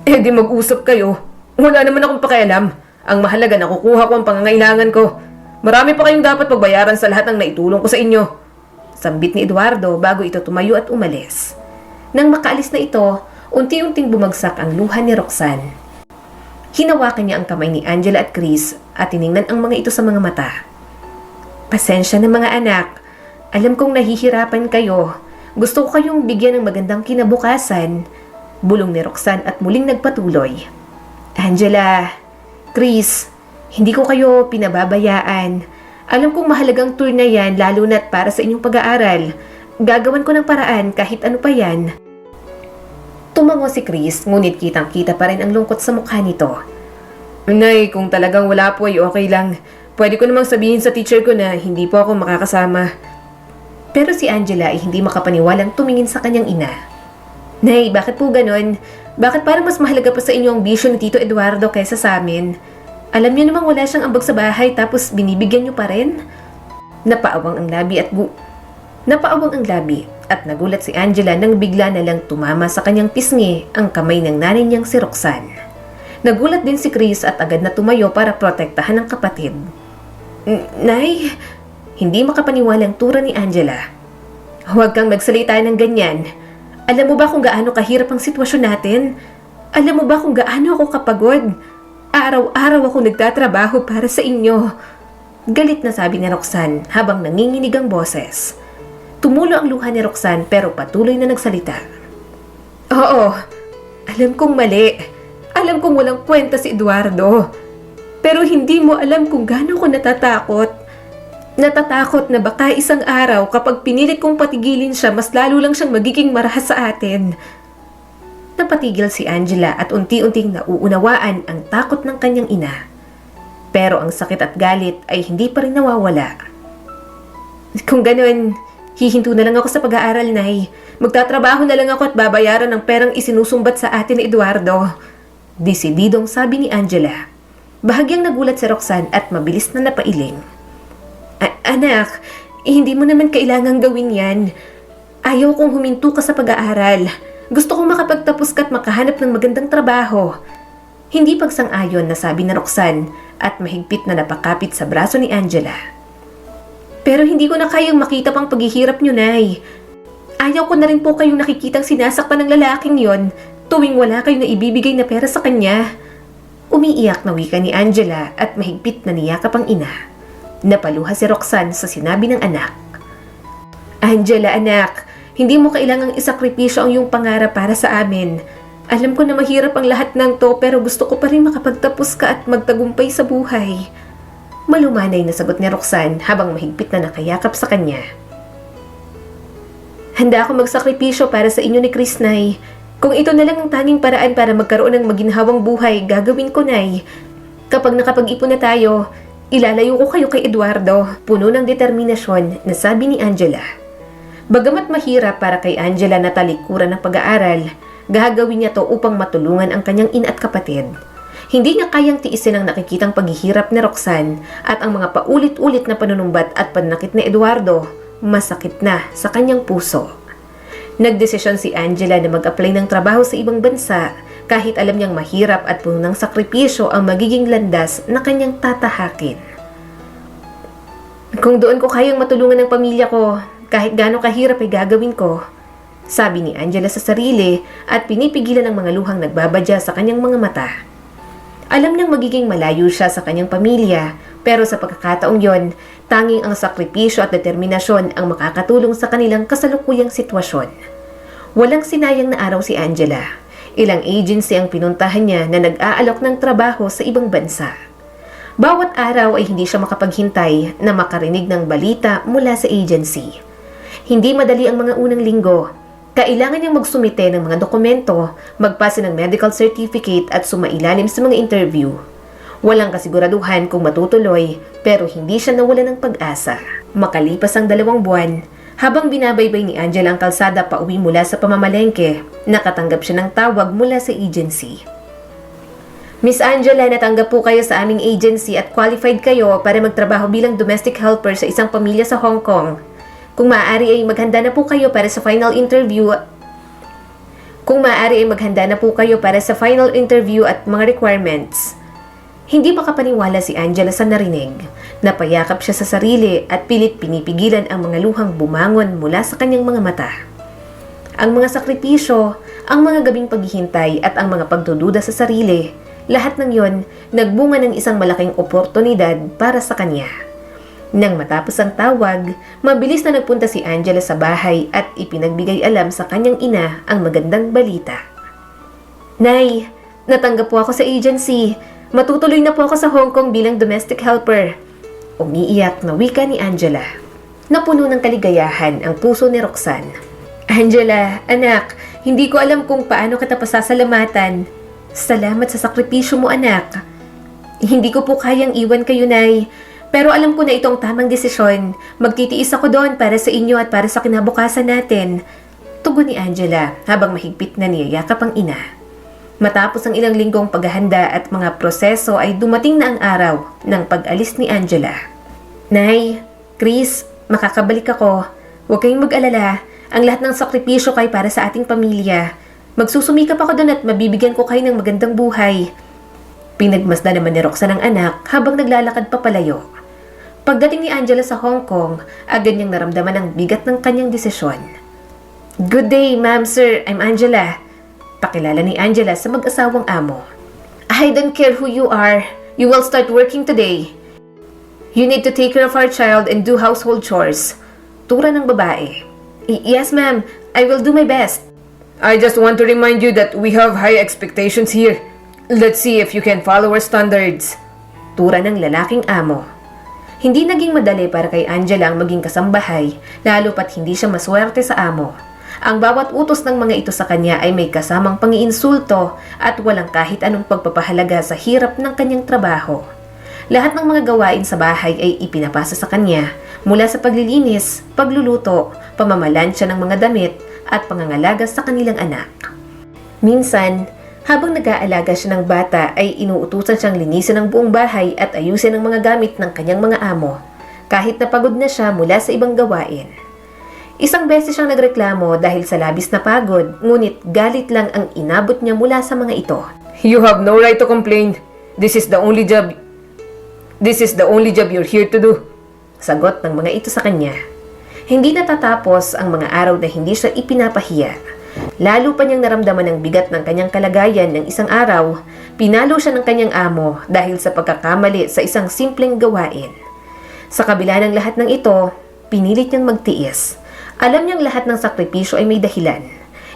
Di mag-usap kayo. Wala naman akong pakialam. Ang mahalaga nakukuha ko ang pangangailangan ko. Marami pa kayong dapat pagbayaran sa lahat ng naitulong ko sa inyo." Sambit ni Eduardo bago ito tumayo at umalis. Nang makaalis na ito, unti-unting bumagsak ang luha ni Roxanne. Hinawakan niya ang kamay ni Angela at Chris at tiningnan ang mga ito sa mga mata. "Pasensya na mga anak. Alam kong nahihirapan kayo. Gusto ko kayong bigyan ng magandang kinabukasan." Bulong ni Roxanne at muling nagpatuloy. "Angela, Chris, hindi ko kayo pinababayaan. Alam kong mahalagang tour na yan lalo na't para sa inyong pag-aaral. Gagawan ko ng paraan kahit ano pa yan." Tumango si Chris, ngunit kitang-kita pa rin ang lungkot sa mukha nito. "Nay, kung talagang wala po ay okay lang. Pwede ko namang sabihin sa teacher ko na hindi po ako makakasama." Pero si Angela ay hindi makapaniwalang tumingin sa kanyang ina. Nay, bakit po ganon? Bakit parang mas mahalaga pa sa inyo ang bisyo ni Tito Eduardo kaysa sa amin? Alam niyo namang wala siyang ambag sa bahay tapos binibigyan niyo pa rin? Napaawang ang labi at nagulat si Angela nang bigla na lang tumama sa kanyang pisngi ang kamay ng nanay niyang si Roxanne. Nagulat din si Chris at agad na tumayo para protektahan ang kapatid. Nay, hindi makapaniwalang tura ni Angela. Huwag kang magsalita ng ganyan. Alam mo ba kung gaano kahirap ang sitwasyon natin? Alam mo ba kung gaano ako kapagod? Araw-araw ako nagtatrabaho para sa inyo. Galit na sabi ni Roxanne habang nanginginig ang boses. Tumulo ang luha ni Roxanne pero patuloy na nagsalita. Oo, alam kong mali. Alam kong walang kwenta si Eduardo. Pero hindi mo alam kung gaano ko natatakot. Natatakot na baka isang araw kapag pinilit kong patigilin siya, mas lalo lang siyang magiging marahas sa atin. Napatigil si Angela at unti-unting nauunawaan ang takot ng kanyang ina. Pero ang sakit at galit ay hindi pa rin nawawala. Kung ganun, hihinto na lang ako sa pag-aaral, Nay. Magtatrabaho na lang ako at babayaran ng perang isinusumbat sa atin ni Eduardo. Desididong sabi ni Angela. Bahagyang nagulat si Roxanne at mabilis na napailing. Anak, hindi mo naman kailangang gawin yan. Ayaw kong huminto ka sa pag-aaral. Gusto kong makapagtapos ka at makahanap ng magandang trabaho. Hindi pagsang-ayon na sabi ni Roxanne at mahigpit na napakapit sa braso ni Angela. Pero hindi ko na kayang makita pang paghihirap niyo, Nay. Ayaw ko na rin po kayong nakikitang sinasaktan ng lalaking yon tuwing wala kayong naibibigay na pera sa kanya. Umiiyak na wika ni Angela at mahigpit na niyakap ang ina. Napaluha si Roxanne sa sinabi ng anak. Angela, anak, hindi mo kailangang isakripisyo ang iyong pangarap para sa amin. Alam ko na mahirap ang lahat ng to pero gusto ko pa rin makapagtapos ka at magtagumpay sa buhay. Malumanay na sagot ni Roxanne habang mahigpit na nakayakap sa kanya. Handa ako magsakripisyo para sa inyo ni Chris, Nay. Kung ito na lang ang tanging paraan para magkaroon ng maginhawang buhay, gagawin ko, Nay. Kapag nakapag-ipon na tayo, ilalayo ko kayo kay Eduardo. Puno ng determinasyon na sabi ni Angela. Bagamat mahirap para kay Angela na talikuran ng pag-aaral, gagawin niya to upang matulungan ang kanyang ina at kapatid. Hindi niya kayang tiisin ang nakikitang paghihirap ni Roxanne at ang mga paulit-ulit na panunumbat at pananakit ni Eduardo, masakit na sa kanyang puso. Nagdesisyon si Angela na mag-apply ng trabaho sa ibang bansa kahit alam niyang mahirap at puno ng sakripisyo ang magiging landas na kanyang tatahakin. Kung doon ko kayang matulungan ng pamilya ko, kahit gaano kahirap ay gagawin ko, sabi ni Angela sa sarili at pinipigilan ang mga luhang nagbabadya sa kanyang mga mata. Alam niyang magiging malayo siya sa kanyang pamilya, pero sa pagkakataong yon, tanging ang sakripisyo at determinasyon ang makakatulong sa kanilang kasalukuyang sitwasyon. Walang sinayang na araw si Angela. Ilang agency ang pinuntahan niya na nag-aalok ng trabaho sa ibang bansa. Bawat araw ay hindi siya makapaghintay na makarinig ng balita mula sa agency. Hindi madali ang mga unang linggo. Kailangan niyang magsumite ng mga dokumento, magpasa ng medical certificate at sumailalim sa mga interview. Walang kasiguraduhan kung matutuloy pero hindi siya nawalan ng pag-asa. Makalipas ang 2 buwan, habang binabaybay ni Angela ang kalsada pauwi mula sa pamamalengke, nakatanggap siya ng tawag mula sa agency. Miss Angela, natanggap po kayo sa aming agency at qualified kayo para magtrabaho bilang domestic helper sa isang pamilya sa Hong Kong. Kung maaari ay maghanda na po kayo para sa final interview at mga requirements. Hindi makapaniwala si Angela sa narinig. Napayakap siya sa sarili at pilit pinipigilan ang mga luhang bumangon mula sa kanyang mga mata. Ang mga sakripisyo, ang mga gabing paghihintay at ang mga pagdududa sa sarili, lahat ng yon nagbunga ng isang malaking oportunidad para sa kanya. Nang matapos ang tawag, mabilis na nagpunta si Angela sa bahay at ipinagbigay alam sa kanyang ina ang magandang balita. Nay, natanggap po ako sa agency. Matutuloy na po ako sa Hong Kong bilang domestic helper. Umiiyak na wika ni Angela. Napuno ng kaligayahan ang puso ni Roxanne. Angela, anak, hindi ko alam kung paano kita pasasalamatan. Salamat sa sakripisyo mo, anak. Hindi ko po kayang iwan kayo, Nay. Pero alam ko na itong tamang desisyon. Magtitiis ako doon para sa inyo at para sa kinabukasan natin. Tugon ni Angela habang mahigpit na niyayakap ang ina. Matapos ang ilang linggong paghahanda at mga proseso ay dumating na ang araw ng pag-alis ni Angela. Nay, Chris, makakabalik ako. Huwag kayong mag-alala. Ang lahat ng sakripisyo kay para sa ating pamilya. Magsusumikap ako doon at mabibigyan ko kayo ng magandang buhay. Pinagmasdan naman ni Roxanne ang anak habang naglalakad papalayo. Pagdating ni Angela sa Hong Kong, agad niyang naramdaman ang bigat ng kanyang desisyon. Good day, ma'am, sir. I'm Angela. Pakilala ni Angela sa mag-asawang amo. I don't care who you are. You will start working today. You need to take care of our child and do household chores. Tura ng babae. Yes, ma'am. I will do my best. I just want to remind you that we have high expectations here. Let's see if you can follow our standards. Tura ng lalaking amo. Hindi naging madali para kay Angela ang maging kasambahay, lalo pat hindi siya maswerte sa amo. Ang bawat utos ng mga ito sa kanya ay may kasamang pangiinsulto at walang kahit anong pagpapahalaga sa hirap ng kanyang trabaho. Lahat ng mga gawain sa bahay ay ipinapasa sa kanya, mula sa paglilinis, pagluluto, pamamalansya ng mga damit, at pangangalaga sa kanilang anak. Minsan, habang nag-aalaga siya ng bata ay inuutusan siyang linisin ang buong bahay at ayusin ang mga gamit ng kanyang mga amo, kahit napagod na siya mula sa ibang gawain. Isang beses siyang nagreklamo dahil sa labis na pagod, ngunit galit lang ang inabot niya mula sa mga ito. You have no right to complain. This is the only job you're here to do. Sagot ng mga ito sa kanya. Hindi natatapos ang mga araw na hindi siya ipinapahiya. Lalo pa niyang naramdaman ang bigat ng kanyang kalagayan ng isang araw, pinalo siya ng kanyang amo dahil sa pagkakamali sa isang simpleng gawain. Sa kabila ng lahat ng ito, pinilit niyang magtiis. Alam niyang lahat ng sakripisyo ay may dahilan.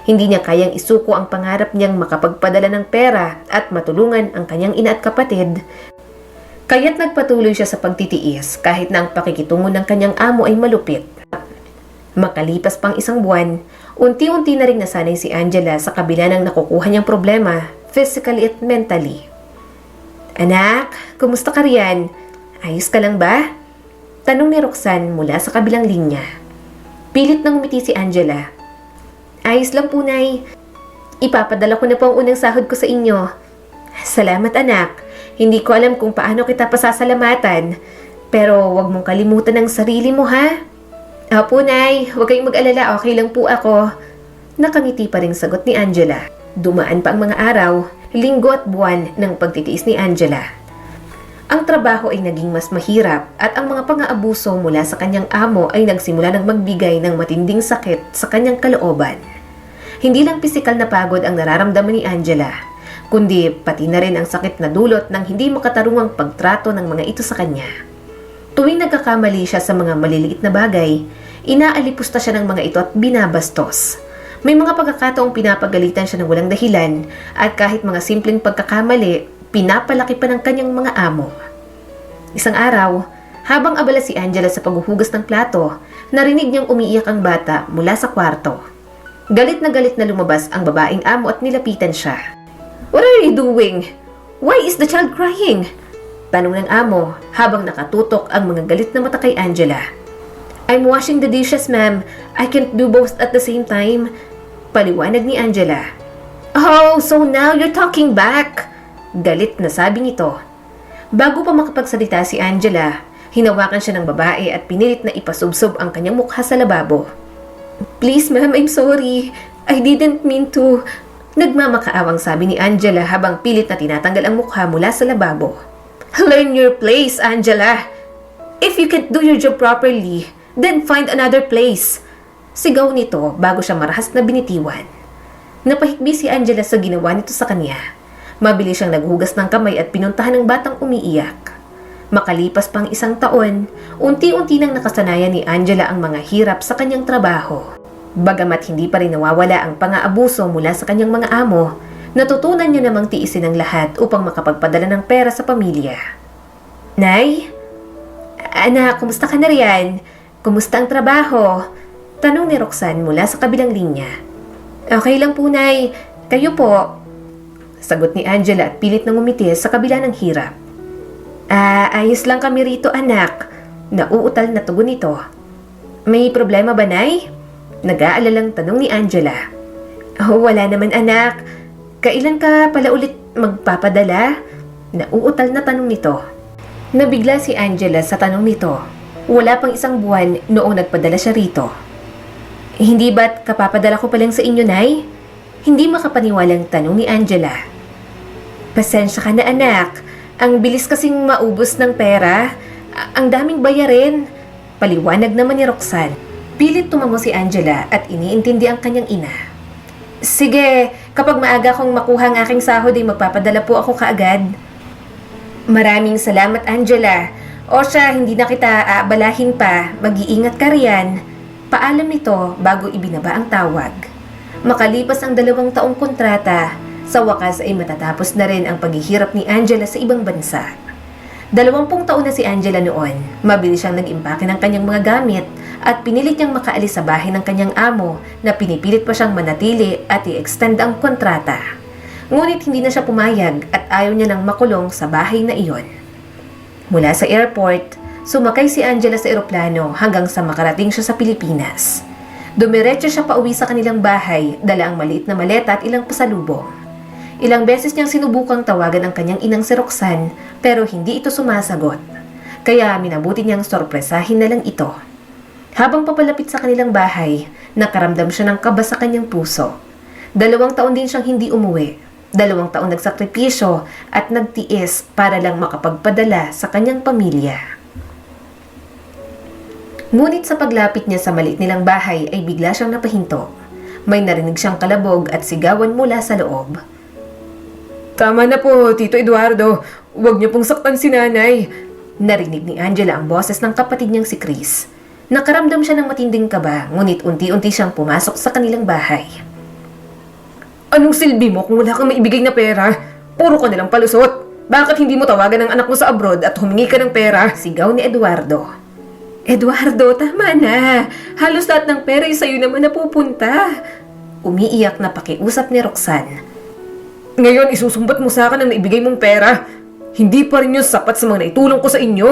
Hindi niya kayang isuko ang pangarap niyang makapagpadala ng pera at matulungan ang kanyang ina at kapatid. Kaya't nagpatuloy siya sa pagtitiis kahit na ang pakikitungo ng kanyang amo ay malupit. Makalipas pang isang buwan, unti-unti na rin nasanay si Angela sa kabila ng nakukuha niyang problema, physically at mentally. Anak, kumusta ka riyan? Ayos ka lang ba? Tanong ni Roxanne mula sa kabilang linya. Pilit nang umiti si Angela. Ayos lang po, Nay. Ipapadala ko na po ang unang sahod ko sa inyo. Salamat, anak. Hindi ko alam kung paano kita pasasalamatan. Pero huwag mong kalimutan ang sarili mo, ha? Opo, Nay. Huwag kayong mag-alala. Okay lang po ako. Nakangiti pa rin sagot ni Angela. Dumaan pa ang mga araw, linggo at buwan ng pagtitiis ni Angela. Ang trabaho ay naging mas mahirap at ang mga pang-aabuso mula sa kanyang amo ay nagsimula ng magbigay ng matinding sakit sa kanyang kalooban. Hindi lang pisikal na pagod ang nararamdaman ni Angela, kundi pati na rin ang sakit na dulot ng hindi makatarungang pagtrato ng mga ito sa kanya. Tuwing nagkakamali siya sa mga maliliit na bagay, inaalipusta siya ng mga ito at binabastos. May mga pagkakataong pinapagalitan siya ng walang dahilan at kahit mga simpleng pagkakamali, pinapalaki pa ng kanyang mga amo. Isang araw, habang abala si Angela sa paghuhugas ng plato, narinig niyang umiiyak ang bata mula sa kwarto. Galit na lumabas ang babaeng amo at nilapitan siya. What are you doing? Why is the child crying? Tanong ng amo habang nakatutok ang mga galit na mata kay Angela. I'm washing the dishes, ma'am. I can't do both at the same time. Paliwanag ni Angela. Oh, so now you're talking back? Galit na sabi nito. Bago pa makapagsalita si Angela, hinawakan siya ng babae at pinilit na ipasubsob ang kanyang mukha sa lababo. Please, ma'am, I'm sorry. I didn't mean to. Nagmamakaawang sabi ni Angela habang pilit na tinatanggal ang mukha mula sa lababo. Learn your place, Angela. If you can't do your job properly, then find another place. Sigaw nito bago siya marahas na binitiwan. Napahikbi si Angela sa ginawa nito sa kanya. Mabilis siyang naghugas ng kamay at pinuntahan ng batang umiiyak. Makalipas pang isang taon, unti-unti nang nakasanayan ni Angela ang mga hirap sa kanyang trabaho. Bagamat hindi pa rin nawawala ang pang-aabuso mula sa kanyang mga amo, natutunan niya namang tiisin ang lahat upang makapagpadala ng pera sa pamilya. Nay? Anak, kumusta ka na riyan? Kumusta ang trabaho? Tanong ni Roxanne mula sa kabilang linya. Okay lang po, Nay. Kayo po? Sagot ni Angela at pilit nang umiti sa kabila ng hirap. Ayos lang kami rito, anak. Nauutal na tugon nito. May problema ba, Nay? Nag-aalalang tanong ni Angela. Oh, wala naman anak. Kailan ka pala ulit magpapadala? Nauutal na tanong nito. Nabigla si Angela sa tanong nito. Wala pang isang buwan noong nagpadala siya rito. Hindi ba't kapapadala ko pa lang sa inyo, Nay? Hindi makapaniwalang tanong ni Angela. Pasensya ka na anak. Ang bilis kasing maubos ng pera. Ang daming bayarin. Paliwanag naman ni Roxanne. Pilit tumango si Angela at iniintindi ang kanyang ina. Sige, kapag maaga kong makuha ang aking sahod ay magpapadala po ako kaagad. Maraming salamat Angela. O siya, hindi na kita aabalahin pa. Mag-iingat ka riyan. Paalam nito bago ibinaba ang tawag. Makalipas ang 2 taong kontrata, sa wakas ay matatapos na rin ang paghihirap ni Angela sa ibang bansa. 20 taon na si Angela noon. Mabilis siyang nag-impake ng kanyang mga gamit at pinilit niyang makaalis sa bahay ng kanyang amo na pinipilit pa siyang manatili at i-extend ang kontrata. Ngunit hindi na siya pumayag at ayaw niya nang makulong sa bahay na iyon. Mula sa airport, sumakay si Angela sa eroplano hanggang sa makarating siya sa Pilipinas. Dumiretso siya pauwi sa kanilang bahay, dala ang maliit na maleta at ilang pasalubong. Ilang beses niyang sinubukang tawagan ang kanyang inang si Roxanne pero hindi ito sumasagot. Kaya minabuti niyang sorpresahin na lang ito. Habang papalapit sa kanilang bahay, nakaramdam siya ng kaba sa kanyang puso. 2 taon din siyang hindi umuwi. 2 taon nagsakripisyo at nagtiis para lang makapagpadala sa kanyang pamilya. Ngunit sa paglapit niya sa maliit nilang bahay ay bigla siyang napahinto. May narinig siyang kalabog at sigawan mula sa loob. Tama na po, Tito Eduardo. Huwag niyo pong saktan si nanay. Narinig ni Angela ang boses ng kapatid niyang si Chris. Nakaramdam siya ng matinding kaba, ngunit unti-unti siyang pumasok sa kanilang bahay. Anong silbi mo kung wala kang maibigay na pera? Puro ka nilang palusot. Bakit hindi mo tawagan ang anak mo sa abroad at humingi ka ng pera? Sigaw ni Eduardo. Eduardo, tama na. Halos lahat ng pera ay sa'yo naman napupunta. Umiiyak na pakiusap ni Roxanne. Ngayon isusumbat mo sa akin ang naibigay mong pera. Hindi pa rin yun sapat sa mga naitulong ko sa inyo.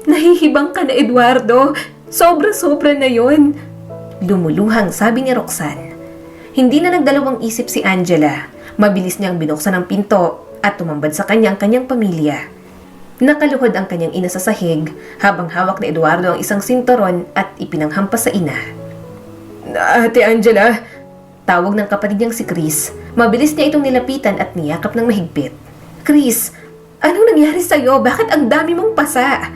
Nahihibang ka na, Eduardo. Sobra-sobra na yun. Lumuluhang sabi ni Roxanne. Hindi na nagdalawang isip si Angela. Mabilis niyang binuksan ang pinto at tumambad sa kanyang pamilya. Nakaluhod ang kanyang ina sa sahig habang hawak ni Eduardo ang isang sinturon at ipinanghampas sa ina. Ate Angela, tawag ng kapatid niyang si Chris. Mabilis niya itong nilapitan at niyakap ng mahigpit. Chris, anong nangyari sa'yo? Bakit ang dami mong pasa?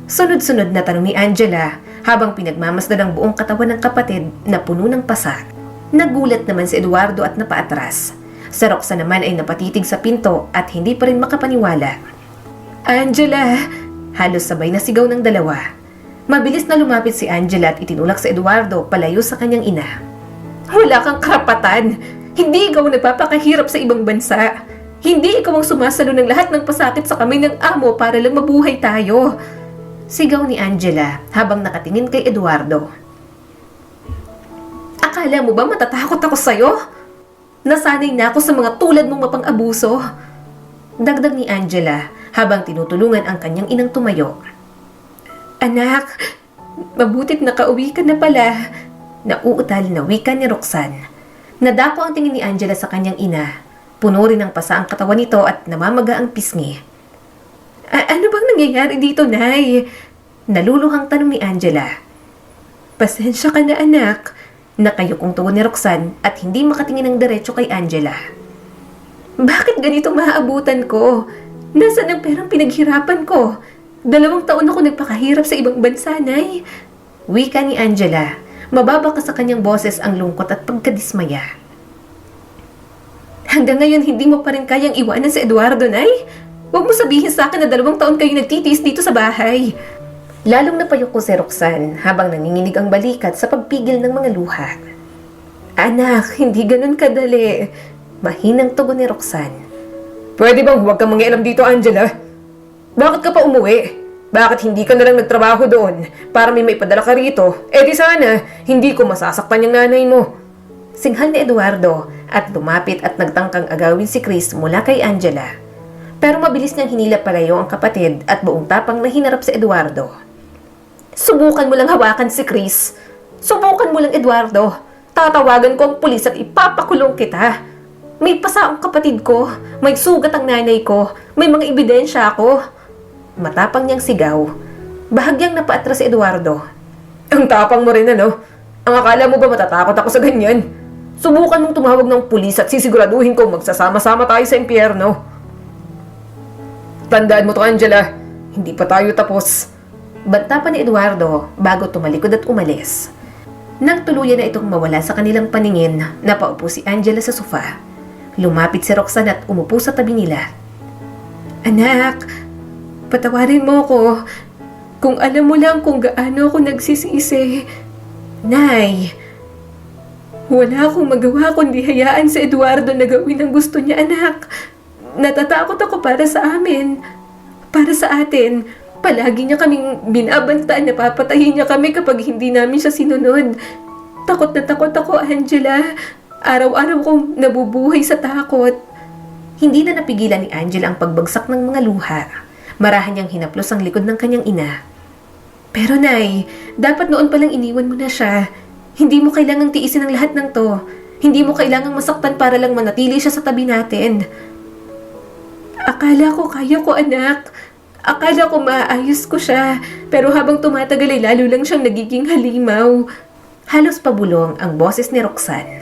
Sunod-sunod na tanong ni Angela habang pinagmamasdan ang buong katawan ng kapatid na puno ng pasa. Nagulat naman si Eduardo at napaatras. Si Roxanne naman ay napatitig sa pinto at hindi pa rin makapaniwala. Angela! Halos sabay na sigaw ng dalawa. Mabilis na lumapit si Angela at itinulak si Eduardo palayo sa kanyang ina. Wala kang karapatan! Hindi ikaw nagpapakahirap sa ibang bansa! Hindi ikaw ang sumasalo ng lahat ng pasakit sa kamay ng amo para lang mabuhay tayo! Sigaw ni Angela habang nakatingin kay Eduardo. Akala mo ba matatakot ako sa'yo? Nasanay na ako sa mga tulad mong mapang-abuso. Dagdag ni Angela habang tinutulungan ang kanyang inang tumayo. Anak, mabutit nakauwi ka na pala. Nauutal na wika ni Roxanne. Nadako ang tingin ni Angela sa kanyang ina. Puno rin ng pasa ang katawan nito at namamaga ang pisngi. Ano bang nangyayari dito, Nay? Naluluhang tanong ni Angela. Pasensya ka na, anak. Nakayukong tugon ni Roxanne at hindi makatingin ng diretso kay Angela. Bakit ganito maaabutan ko? Nasaan ang perang pinaghirapan ko? 2 taon ako nagpakahirap sa ibang bansa, Nay. Wika ni Angela. Mababa ka sa kanyang boses ang lungkot at pagkadismaya. Hanggang ngayon hindi mo pa rin kayang iwanan si Eduardo, Nay? Huwag mo sabihin sa akin na 2 taon kayo nagtitiis dito sa bahay. Lalong napayuko si Roxanne habang nanginginig ang balikat sa pagpigil ng mga luha. Anak, hindi ganun kadali. Mahinang tugon ni Roxanne. Pwede bang huwag kang mangialam dito, Angela? Bakit ka pa umuwi? Bakit hindi ka na lang nagtrabaho doon para may maipadala ka rito? Eh di sana, hindi ko masasaktan yung nanay mo. Singhal ni Eduardo at lumapit at nagtangkang agawin si Chris mula kay Angela. Pero mabilis niyang hinila palayo ang kapatid at buong tapang na hinarap si Eduardo. Subukan mo lang hawakan si Chris. Subukan mo lang, Eduardo. Tatawagan ko ang pulis at ipapakulong kita. May pasa ang kapatid ko, may sugat ang nanay ko, may mga ebidensya ako. Matapang niyang sigaw. Bahagyang napaatras si Eduardo. Ang tapang mo rin, ano? Ang akala mo ba matatakot ako sa ganyan? Subukan mong tumawag ng pulis at sisiguraduhin kong magsasama-sama tayo sa impyerno. Tandaan mo to, Angela. Hindi pa tayo tapos. Banta pa ni Eduardo bago tumalikod at umalis. Nang tuluyan na itong mawala sa kanilang paningin, napaupo si Angela sa sofa. Lumapit si Roxanne at umupo sa tabi nila. Anak, patawarin mo ko. Kung alam mo lang kung gaano ako nagsisisi. Nay, wala akong magawa kundi hayaan si Eduardo na gawin ang gusto niya, anak. Natatakot ako para sa amin. Para sa atin. Palagi niya kaming binabantaan na papatahin niya kami kapag hindi namin siya sinunod. Takot na takot ako, Angela. Araw-araw kong nabubuhay sa takot. Hindi na napigilan ni Angela ang pagbagsak ng mga luha. Marahan niyang hinaplos ang likod ng kanyang ina. Pero Nay, dapat noon palang iniwan mo na siya. Hindi mo kailangang tiisin ang lahat ng to. Hindi mo kailangang masaktan para lang manatili siya sa tabi natin. Akala ko kaya ko, anak. Akala ko maayos ko siya. Pero habang tumatagal ay lalo lang siyang nagiging halimaw. Halos pabulong ang boses ni Roxanne.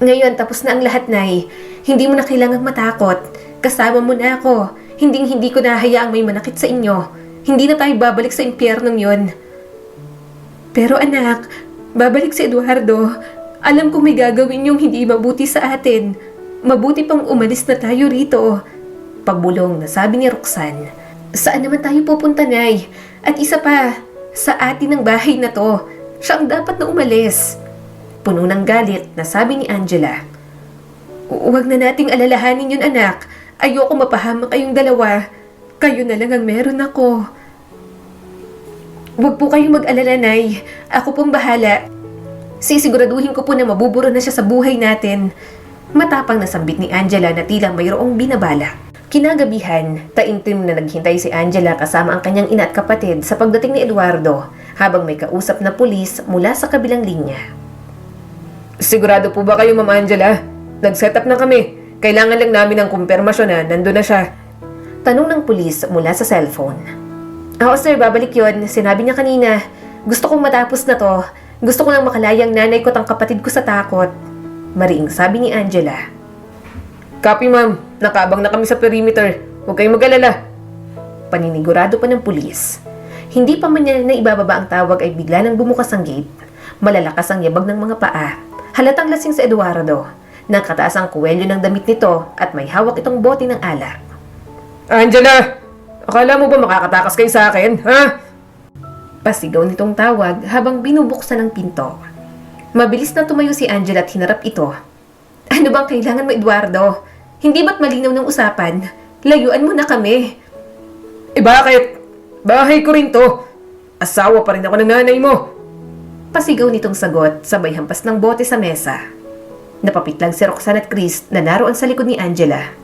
Ngayon, tapos na ang lahat, Nay. Hindi mo na kailangang matakot. Kasama mo na ako. Hindi ko nahayaang may manakit sa inyo. Hindi na tayo babalik sa impyernong yon. Pero anak, babalik si Eduardo. Alam kong may gagawin yung hindi mabuti sa atin. Mabuti pang umalis na tayo rito. Pabulong na sabi ni Roxanne. Saan naman tayo pupunta, Nay? At isa pa, sa atin ng bahay na to. Siya ang dapat na umalis. Puno ng galit na sabi ni Angela. Huwag na nating alalahanin yun, anak. Ayoko mapahamak kayong dalawa. Kayo na lang ang meron ako. Huwag po kayong mag-alala, Nay. Ako pong bahala. Sisiguraduhin ko po na mabuburo na siya sa buhay natin. Matapang na sambit ni Angela na tila mayroong binabala. Kinagabihan, taimtim na naghintay si Angela kasama ang kanyang ina at kapatid sa pagdating ni Eduardo habang may kausap na pulis mula sa kabilang linya. Sigurado po ba kayo, Ma'am Angela? Nag-set up na kami. Kailangan lang namin ng kumpirmasyon na nandun na siya. Tanong ng pulis mula sa cellphone. Oo sir, babalik yun. Sinabi niya kanina. Gusto kong matapos na to. Gusto ko lang makalayang nanay ko at ang kapatid ko sa takot. Mariing sabi ni Angela. Copy, ma'am. Nakaabang na kami sa perimeter. Huwag kayong mag-alala. Paninigurado pa ng pulis. Hindi pa man niya na ibababa ang tawag ay bigla nang bumukas ang gate. Malalakas ang yabag ng mga paa. Halatang lasing sa Eduardo. Nakataas ang kuwelyo ng damit nito at may hawak itong bote ng alak. Angela! Akala mo ba makakatakas kayo sa akin, ha? Pasigaw nitong tawag habang binubuksan ang pinto. Mabilis na tumayo si Angela at hinarap ito. Ano bang kailangan mo, Eduardo? Hindi ba't malinaw ng usapan? Layuan mo na kami. Bakit? Bahay ko rin to. Asawa pa rin ako ng nanay mo. Pasigaw nitong sagot, sabay hampas ng bote sa mesa. Napapit lang si Roxanne at Chris na naroon sa likod ni Angela.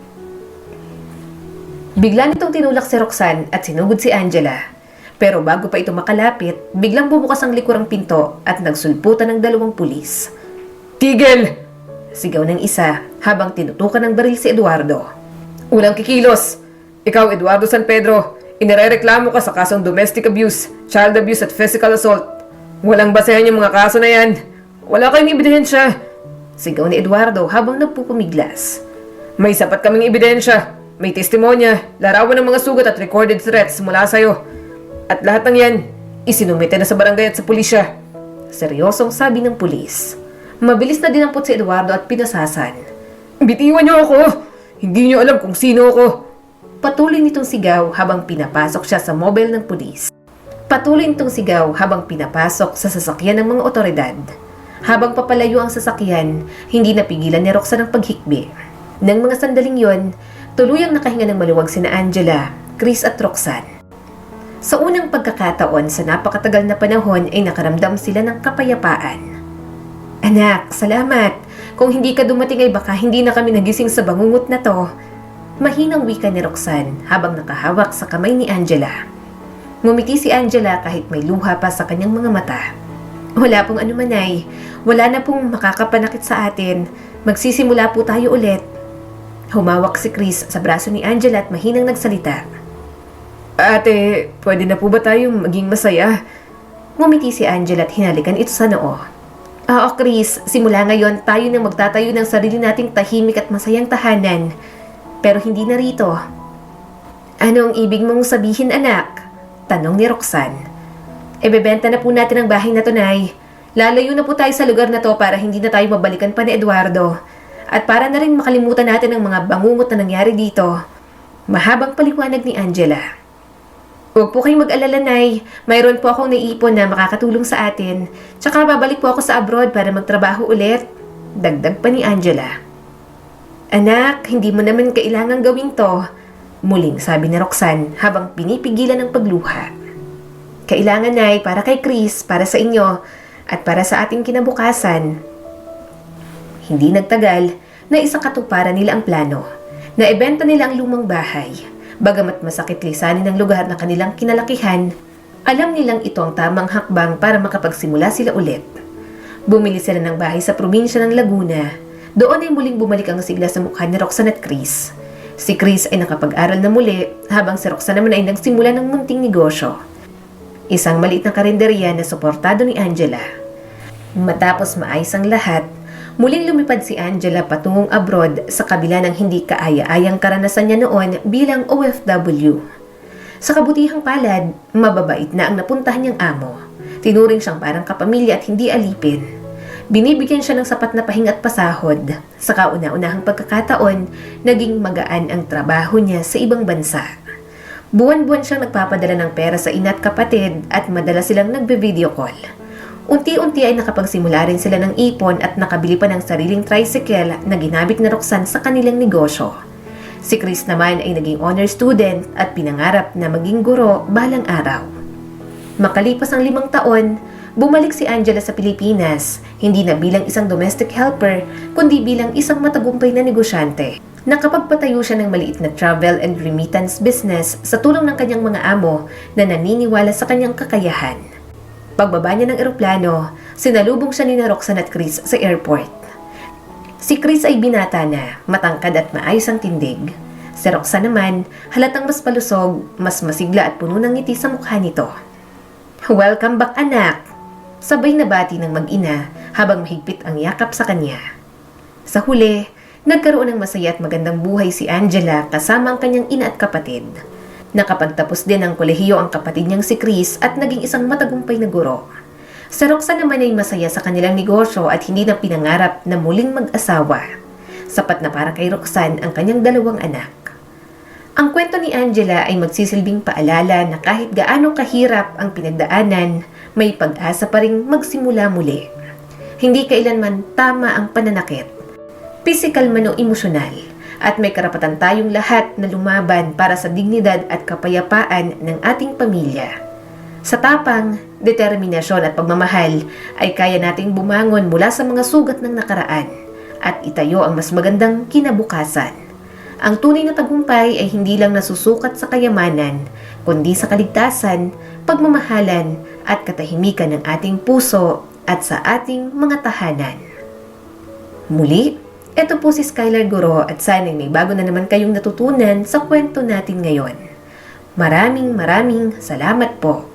Bigla nitong tinulak si Roxanne at sinugod si Angela. Pero bago pa ito makalapit, biglang bumukas ang likurang pinto at nagsulputan ng dalawang pulis. Tigil! Sigaw ng isa habang tinutukan ng baril si Eduardo. Ulang kikilos! Ikaw, Eduardo San Pedro, inirereklamo ka sa kasong domestic abuse, child abuse at physical assault. Walang basehan yung mga kaso na yan. Wala kayong ebidensya. Sigaw ni Eduardo habang nagpupumiglas. May sapat kaming ebidensya. May testimonya, larawan ng mga sugat at recorded threats mula sa'yo. At lahat ng yan, isinumite na sa barangay at sa pulisya. Seryosong sabi ng pulis. Mabilis na dinampot si Eduardo at pinasasan. Bitiwan niyo ako! Hindi niyo alam kung sino ako. Patuloy nitong sigaw habang pinapasok siya sa mobile ng pulis. Patuloy nitong sigaw habang pinapasok sa sasakyan ng mga otoridad. Habang papalayo ang sasakyan, hindi napigilan ni Roxanne ang paghikbi. Nang mga sandaling yon, tuluyang nakahinga ng maluwag sina Angela, Chris at Roxanne. Sa unang pagkakataon sa napakatagal na panahon ay nakaramdam sila ng kapayapaan. Anak, salamat. Kung hindi ka dumating ay baka hindi na kami nagising sa bangungot na to. Mahinang wika ni Roxanne habang nakahawak sa kamay ni Angela. Ngumiti si Angela kahit may luha pa sa kanyang mga mata. Wala pong anuman, Nay. Wala na pong makakapanakit sa atin. Magsisimula po tayo ulit. Humawak si Chris sa braso ni Angela at mahinang nagsalita. Ate, pwede na po ba tayong maging masaya? Ngumiti si Angela at hinalikan ito sa noo. Oo, Chris. Simula ngayon, tayo nang magtatayo ng sarili nating tahimik at masayang tahanan. Pero hindi na rito. Ano ang ibig mong sabihin, anak? Tanong ni Roxanne. Bebenta na po natin ang bahay na to, Nay. Lalayo na po tayo sa lugar na to para hindi na tayo mabalikan pa ni Eduardo. At para na rin makalimutan natin ang mga bangungot na nangyari dito. Mahabang paliwanag ni Angela. Huwag po kayong mag-alala, Nay. Mayroon po akong naipon na makakatulong sa atin. Tsaka babalik po ako sa abroad para magtrabaho ulit. Dagdag pa ni Angela. Anak, hindi mo naman kailangang gawin to. Muling sabi ni Roxanne habang pinipigilan ng pagluha. Kailangan, Nay, para kay Chris, para sa inyo, at para sa ating kinabukasan. Hindi nagtagal na isang katuparan nila ang plano. Naibenta nila ang lumang bahay. Bagamat masakit lisanin ang lugar na kanilang kinalakihan, alam nilang ito ang tamang hakbang para makapagsimula sila ulit. Bumili sila ng bahay sa probinsya ng Laguna. Doon ay muling bumalik ang sigla sa mukha ni Roxanne at Chris. Si Chris ay nakapag-aral na muli, habang si Roxanne naman ay nagsimula ng munting negosyo. Isang maliit na karinderya na suportado ni Angela. Matapos maayos ang lahat, muling lumipad si Angela patungong abroad sa kabila ng hindi kaaya-ayang karanasan niya noon bilang OFW. Sa kabutihang palad, mababait na ang napuntahan niyang amo. Tinuring siyang parang kapamilya at hindi alipin. Binibigyan siya ng sapat na pahinga at pasahod. Sa kauna-unahang pagkakataon, naging magaan ang trabaho niya sa ibang bansa. Buwan-buwan siyang nagpapadala ng pera sa ina at kapatid at madala silang nagbe-video call. Unti-unti ay nakapagsimula rin sila ng ipon at nakabili pa ng sariling tricycle na ginamit na Roxanne sa kanilang negosyo. Si Chris naman ay naging honor student at pinangarap na maging guro balang araw. Makalipas ang 5 taon, bumalik si Angela sa Pilipinas, hindi na bilang isang domestic helper, kundi bilang isang matagumpay na negosyante. Nakapagpatayo siya ng maliit na travel and remittance business sa tulong ng kanyang mga amo na naniniwala sa kanyang kakayahan. Pagbaba niya ng eroplano, sinalubong siya ni Roxanne at Chris sa airport. Si Chris ay binata na, matangkad at maayos ang tindig. Si Roxanne naman, halatang mas palusog, mas masigla at puno ng ngiti sa mukha nito. Welcome back, anak! Sabay na bati ng mag-ina habang mahigpit ang yakap sa kanya. Sa huli, nagkaroon ng masaya at magandang buhay si Angela kasama ang kanyang ina at kapatid. Nakapagtapos din ng kolehiyo ang kapatid niyang si Chris at naging isang matagumpay na guro. Si Roxanne naman ay masaya sa kanilang negosyo at hindi na pinangarap na muling mag-asawa. Sapat na para kay Roxanne ang kanyang 2 anak. Ang kwento ni Angela ay magsisilbing paalala na kahit gaano kahirap ang pinagdaanan, may pag-asa pa ring magsimula muli. Hindi kailanman tama ang pananakit, pisikal man o emosyonal, at may karapatan tayong lahat na lumaban para sa dignidad at kapayapaan ng ating pamilya. Sa tapang, determinasyon at pagmamahal ay kaya nating bumangon mula sa mga sugat ng nakaraan at itayo ang mas magandang kinabukasan. Ang tunay na tagumpay ay hindi lang nasusukat sa kayamanan, kundi sa kaligtasan, pagmamahalan at katahimikan ng ating puso at sa ating mga tahanan. Muli, ito po si Skylar Guro at sana'y may bago na naman kayong natutunan sa kwento natin ngayon. Maraming salamat po.